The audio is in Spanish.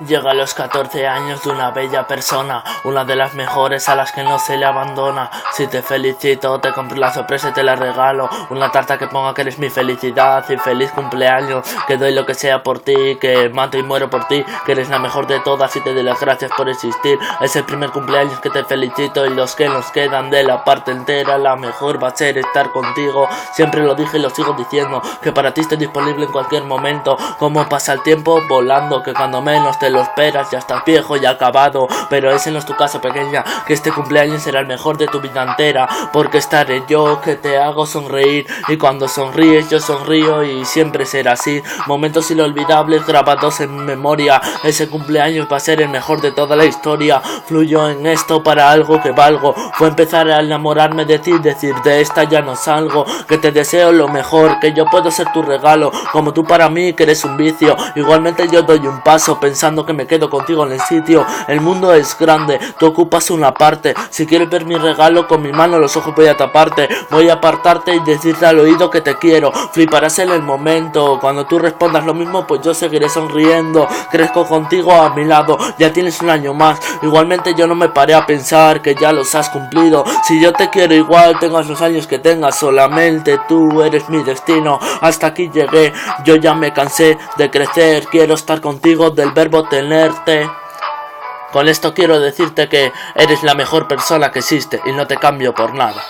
Llega a los 14 años de una bella persona, una de las mejores a las que no se le abandona. Si te felicito, te compro la sorpresa y te la regalo, una tarta que ponga que eres mi felicidad y feliz cumpleaños, que doy lo que sea por ti, que mato y muero por ti, que eres la mejor de todas y te doy las gracias por existir. Es el primer cumpleaños que te felicito y los que nos quedan de la parte entera, la mejor va a ser estar contigo. Siempre lo dije y lo sigo diciendo, que para ti estoy disponible en cualquier momento. Como pasa el tiempo volando, que cuando menos te lo esperas ya estás viejo y acabado. Pero ese no es tu caso, pequeña, que este cumpleaños será el mejor de tu vida entera, porque estaré yo que te hago sonreír, y cuando sonríes yo sonrío y siempre será así. Momentos inolvidables grabados en mi memoria. Ese cumpleaños va a ser el mejor de toda la historia. Fluyó en esto para algo que valgo, fue empezar a enamorarme de ti, decir de esta ya no salgo, que te deseo lo mejor, que yo puedo ser tu regalo, como tú para mí que eres un vicio. Igualmente yo doy un paso pensando que me quedo contigo en el sitio. El mundo es grande, tú ocupas una parte. Si quieres ver mi regalo, con mi mano los ojos voy a taparte. Voy a apartarte y decirte al oído que te quiero. Fliparás en el momento, cuando tú respondas lo mismo pues yo seguiré sonriendo. Crezco contigo a mi lado, ya tienes un año más. Igualmente yo no me paré a pensar que ya los has cumplido. Si yo te quiero igual, tengas los años que tengas, solamente tú eres mi destino. Hasta aquí llegué, yo ya me cansé de crecer. Quiero estar contigo, del verbo tenerte. Con esto quiero decirte que eres la mejor persona que existe y no te cambio por nada.